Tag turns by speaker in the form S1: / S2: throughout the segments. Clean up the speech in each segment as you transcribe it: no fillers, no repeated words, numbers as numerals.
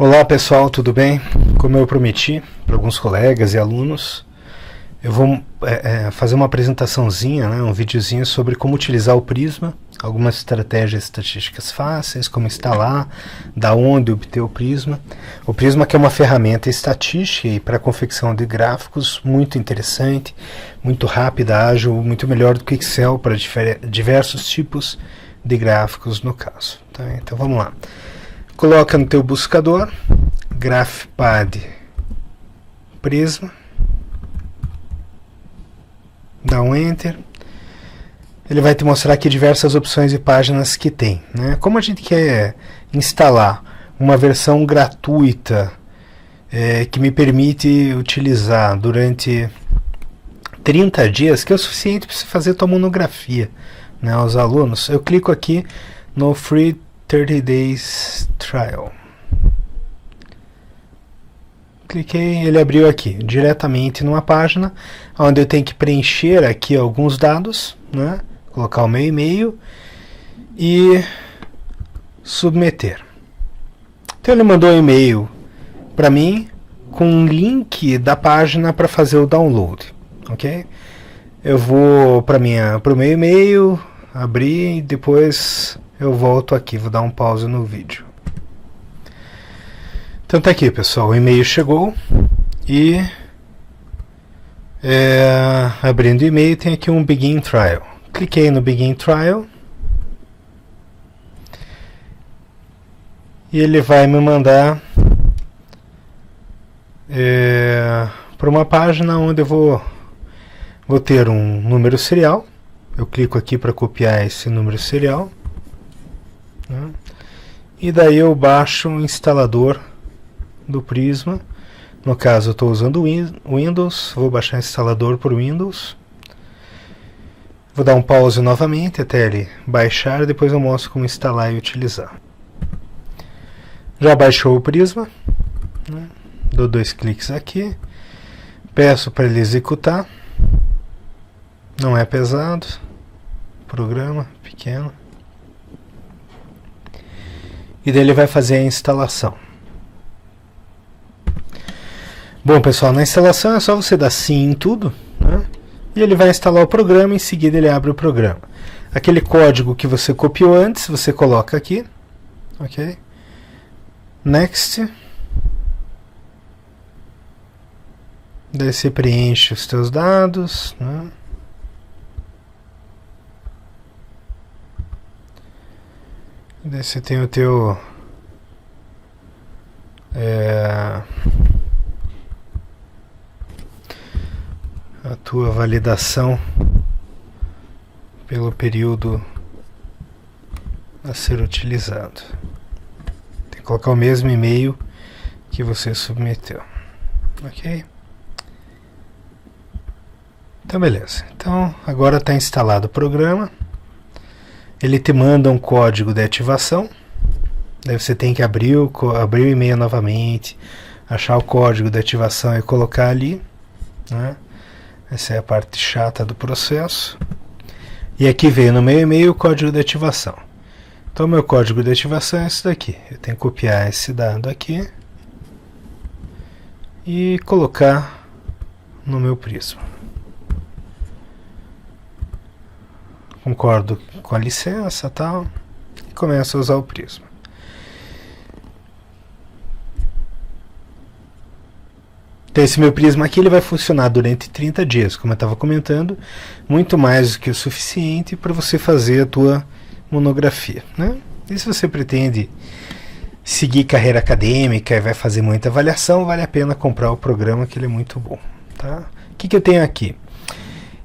S1: Olá pessoal, tudo bem? Como eu prometi para alguns colegas e alunos, eu vou fazer uma apresentaçãozinha, um videozinho sobre como utilizar o Prisma, algumas estratégias estatísticas fáceis, como instalar, da onde obter o Prisma. O Prisma que é uma ferramenta estatística e para confecção de gráficos muito interessante, muito rápida, ágil, muito melhor do que Excel para diversos tipos de gráficos no caso. Tá? Então vamos lá. Coloca no teu buscador GraphPad Prisma, dá um Enter, ele vai te mostrar aqui diversas opções de páginas que tem, né? Como a gente quer instalar uma versão gratuita que me permite utilizar durante 30 dias, que é o suficiente para você fazer tua monografia, né, aos alunos, eu clico aqui no Free 30 Days Trial. Cliquei, ele abriu aqui diretamente numa página onde eu tenho que preencher aqui alguns dados, né? Colocar o meu e-mail e submeter. Então ele mandou um e-mail para mim com um link da página para fazer o download, ok? Eu vou para o meu e-mail, abrir e depois eu volto aqui, vou dar um pause no vídeo. Então tá aqui pessoal, o e-mail chegou e abrindo o e-mail tem aqui um Begin Trial. Cliquei no Begin Trial e ele vai me mandar para uma página onde eu vou ter um número serial. Eu clico aqui para copiar esse número serial. E daí eu baixo o instalador do Prisma. No caso eu estou usando Windows, vou baixar o instalador por Windows. Vou dar um pause novamente até ele baixar, depois eu mostro como instalar e utilizar. Já baixou o Prisma, né? Dou 2 cliques aqui, peço para ele executar, não é pesado, programa pequeno. E daí ele vai fazer a instalação. Bom pessoal, na instalação é só você dar sim em tudo, né? E ele vai instalar o programa, em seguida ele abre o programa. Aquele código que você copiou antes, você coloca aqui, ok? Next. Daí você preenche os teus dados, né? Daí você tem o teu a tua validação pelo período a ser utilizado. Tem que colocar o mesmo e-mail que você submeteu, ok? Então beleza, então agora está instalado o programa. Ele te manda um código de ativação, daí você tem que abrir o e-mail novamente, achar o código de ativação e colocar ali, né? Essa é a parte chata do processo. E aqui veio no meu e-mail o código de ativação. Então meu código de ativação é esse daqui. Eu tenho que copiar esse dado aqui e colocar no meu Prisma. Concordo com a licença tal, e começo a usar o Prisma. Então esse meu Prisma aqui ele vai funcionar durante 30 dias, como eu estava comentando, muito mais do que o suficiente para você fazer a tua monografia, né? E se você pretende seguir carreira acadêmica e vai fazer muita avaliação, vale a pena comprar o programa, que ele é muito bom, tá? O que eu tenho aqui?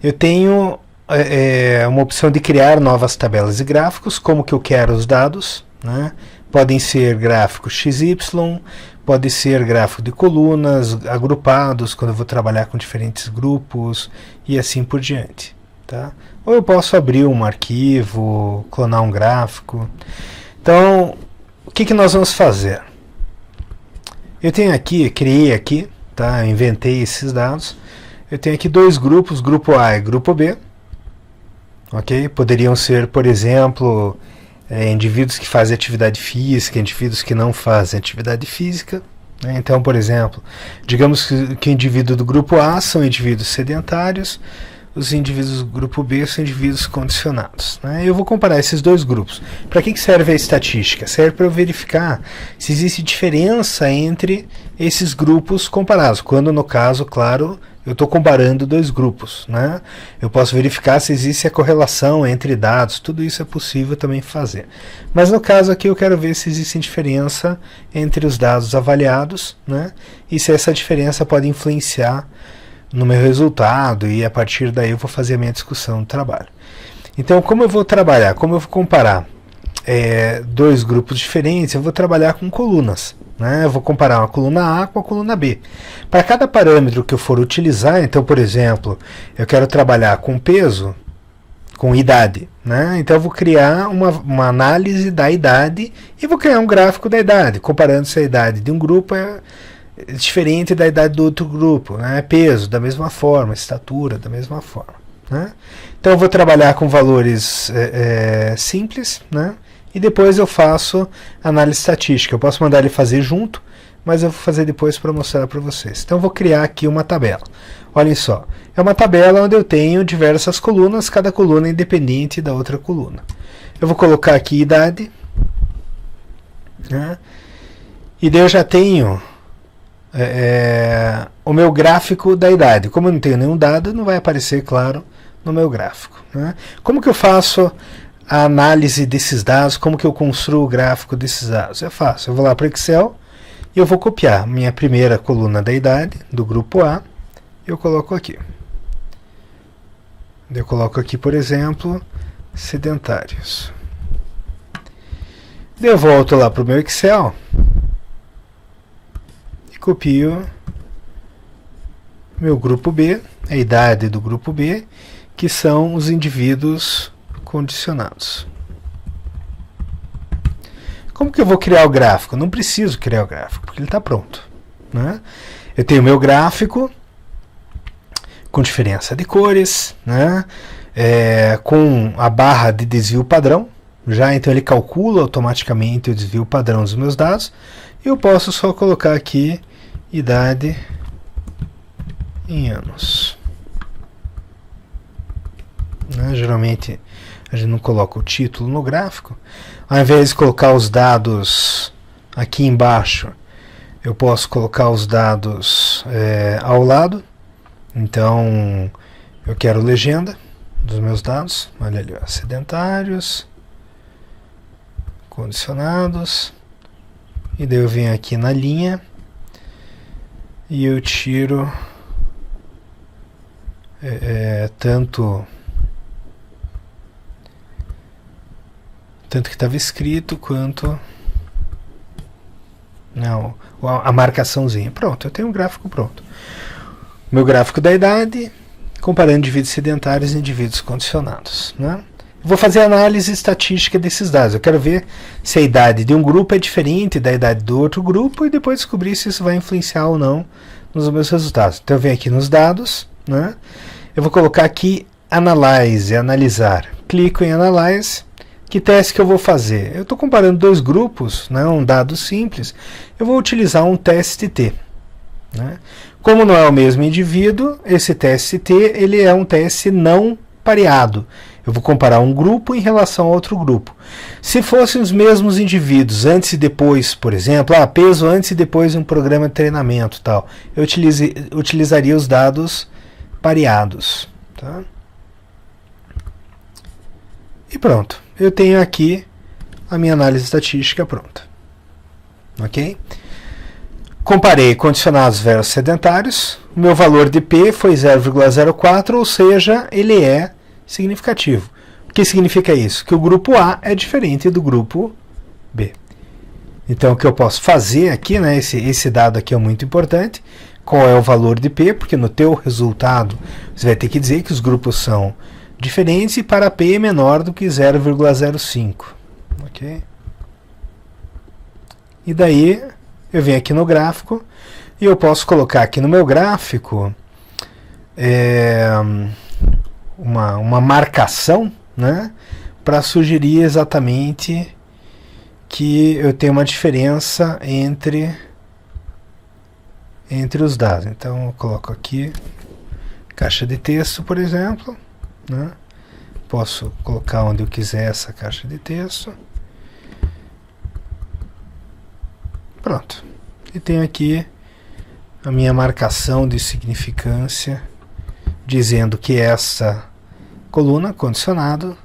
S1: Eu tenho uma opção de criar novas tabelas e gráficos, como que eu quero os dados, né? Podem ser gráficos XY, pode ser gráfico de colunas, agrupados, quando eu vou trabalhar com diferentes grupos, e assim por diante, tá? Ou eu posso abrir um arquivo, clonar um gráfico. Então, o que nós vamos fazer? Eu tenho aqui, criei aqui, tá? Eu inventei esses dados. Eu tenho aqui 2 grupos, grupo A e grupo B. Ok? Poderiam ser, por exemplo, indivíduos que fazem atividade física, indivíduos que não fazem atividade física. Né? Então, por exemplo, digamos que o indivíduo do grupo A são indivíduos sedentários, os indivíduos do grupo B são indivíduos condicionados. Né? Eu vou comparar esses dois grupos. Para que serve a estatística? Serve para eu verificar se existe diferença entre esses grupos comparados, quando no caso, claro, eu estou comparando dois grupos. Né? Eu posso verificar se existe a correlação entre dados, tudo isso é possível também fazer. Mas no caso aqui eu quero ver se existe diferença entre os dados avaliados, né? E se essa diferença pode influenciar no meu resultado, e a partir daí eu vou fazer a minha discussão do trabalho. Então, como eu vou trabalhar? Como eu vou comparar dois grupos diferentes? Eu vou trabalhar com colunas. Né? Eu vou comparar uma coluna A com a coluna B. Para cada parâmetro que eu for utilizar, então, por exemplo, eu quero trabalhar com peso, com idade. Né? Então eu vou criar uma análise da idade e vou criar um gráfico da idade, comparando se a idade de um grupo é diferente da idade do outro grupo, né? Peso da mesma forma, estatura da mesma forma, né? Então eu vou trabalhar com valores simples, né? E depois eu faço análise estatística. Eu posso mandar ele fazer junto, mas eu vou fazer depois para mostrar para vocês. Então eu vou criar aqui uma tabela. Olhem só, é uma tabela onde eu tenho diversas colunas, cada coluna independente da outra coluna. Eu vou colocar aqui idade, né? E daí eu já tenho o meu gráfico da idade. Como eu não tenho nenhum dado, não vai aparecer, claro, no meu gráfico. Né? Como que eu faço a análise desses dados? Como que eu construo o gráfico desses dados? É fácil. Eu vou lá para o Excel e eu vou copiar minha primeira coluna da idade, do grupo A, e eu coloco aqui. Eu coloco aqui, por exemplo, sedentários. Eu volto lá para o meu Excel, copio meu grupo B, a idade do grupo B, que são os indivíduos condicionados. Como que eu vou criar o gráfico? Não preciso criar o gráfico, porque ele está pronto. Né? Eu tenho meu gráfico com diferença de cores, né? Com a barra de desvio padrão, já então ele calcula automaticamente o desvio padrão dos meus dados, e eu posso só colocar aqui idade em anos. Né? Geralmente a gente não coloca o título no gráfico. Ao invés de colocar os dados aqui embaixo, eu posso colocar os dados ao lado. Então eu quero legenda dos meus dados. Olha ali, ó, sedentários, condicionados. E daí eu venho aqui na linha e eu tiro tanto que estava escrito quanto não, a marcaçãozinha. Pronto, eu tenho um gráfico pronto. Meu gráfico da idade, comparando indivíduos sedentários e indivíduos condicionados. Né? Vou fazer análise estatística desses dados. Eu quero ver se a idade de um grupo é diferente da idade do outro grupo e depois descobrir se isso vai influenciar ou não nos meus resultados. Então eu venho aqui nos dados, né? Eu vou colocar aqui Analyze, analisar. Clico em Analyze. Que teste que eu vou fazer? Eu estou comparando dois grupos, né? Um dado simples. Eu vou utilizar um teste T. Né? Como não é o mesmo indivíduo, esse teste T ele é um teste não pareado. Eu vou comparar um grupo em relação a outro grupo. Se fossem os mesmos indivíduos antes e depois, por exemplo, peso antes e depois de um programa de treinamento, tal, eu utilizaria os dados pareados. Tá? E pronto. Eu tenho aqui a minha análise estatística pronta. Ok? Comparei condicionados versus sedentários. O meu valor de P foi 0,04, ou seja, ele é significativo. O que significa isso? Que o grupo A é diferente do grupo B. Então, o que eu posso fazer aqui, né, esse dado aqui é muito importante. Qual é o valor de P? Porque no teu resultado você vai ter que dizer que os grupos são diferentes e para P é menor do que 0,05. Ok? E daí eu venho aqui no gráfico e eu posso colocar aqui no meu gráfico uma marcação, né, para sugerir exatamente que eu tenho uma diferença entre os dados. Então eu coloco aqui caixa de texto, por exemplo, né? Posso colocar onde eu quiser essa caixa de texto. Pronto. E tenho aqui a minha marcação de significância dizendo que essa coluna, condicionado,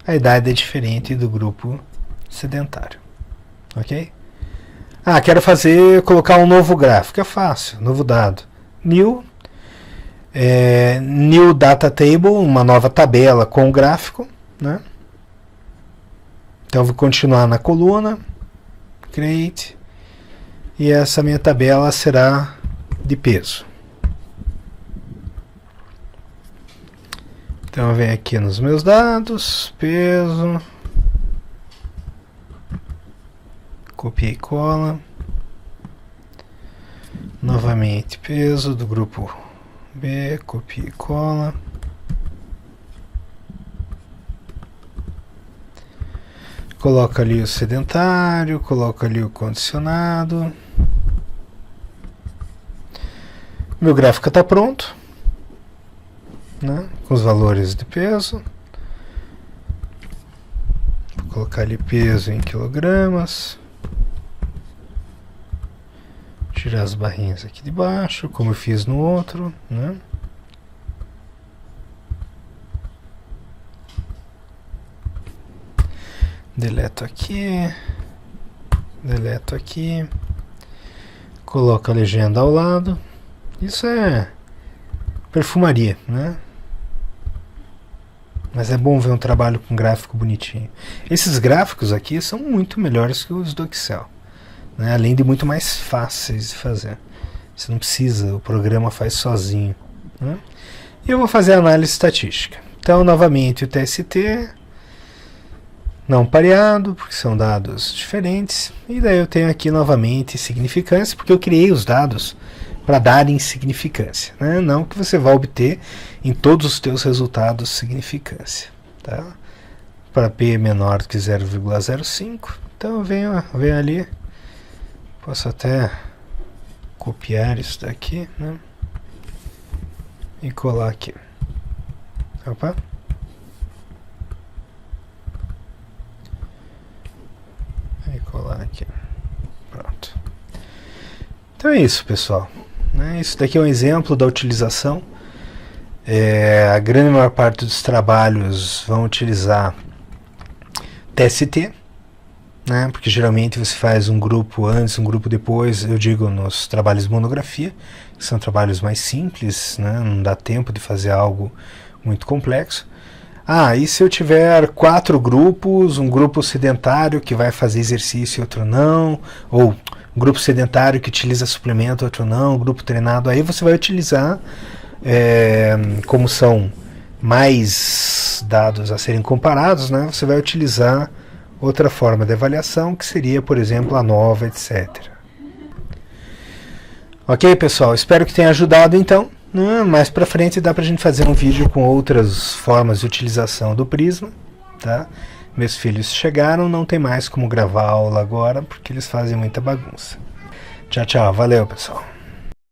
S1: a idade é diferente do grupo sedentário. Ok? Quero colocar um novo gráfico. É fácil, novo dado. New Data Table, uma nova tabela com o gráfico, né? Então vou continuar na coluna, Create, e essa minha tabela será de peso. Então eu venho aqui nos meus dados, peso, copia e cola, novamente peso do grupo B, copia e cola, coloco ali o sedentário, coloco ali o condicionado. Meu gráfico está pronto, né, com os valores de peso. Vou colocar ali peso em quilogramas. Tirar as barrinhas aqui de baixo, como eu fiz no outro, né? Deleto aqui, coloco a legenda ao lado. Isso é perfumaria, né? Mas é bom ver um trabalho com gráfico bonitinho. Esses gráficos aqui são muito melhores que os do Excel, né? Além de muito mais fáceis de fazer. Você não precisa, o programa faz sozinho, né? E eu vou fazer a análise estatística. Então, novamente, o TST não pareado, porque são dados diferentes. E daí eu tenho aqui novamente significância, porque eu criei os dados para darem significância, né? Não que você vai obter em todos os teus resultados significância, tá? Para P menor do que 0,05, então eu venho ali, posso até copiar isso daqui, né? E colar aqui. Opa. E colar aqui. Pronto. Então é isso, pessoal. Isso daqui é um exemplo da utilização. A grande maior parte dos trabalhos vão utilizar TST, né? Porque geralmente você faz um grupo antes, um grupo depois. Eu digo nos trabalhos de monografia, que são trabalhos mais simples, né? Não dá tempo de fazer algo muito complexo. E se eu tiver 4 grupos, um grupo sedentário que vai fazer exercício e outro não, ou um grupo sedentário que utiliza suplemento, outro não, um grupo treinado, aí você vai utilizar, como são mais dados a serem comparados, né, você vai utilizar outra forma de avaliação, que seria, por exemplo, a nova, etc. Ok, pessoal? Espero que tenha ajudado, então. Mais pra frente dá pra gente fazer um vídeo com outras formas de utilização do Prisma, tá? Meus filhos chegaram, não tem mais como gravar a aula agora, porque eles fazem muita bagunça. Tchau, tchau. Valeu, pessoal.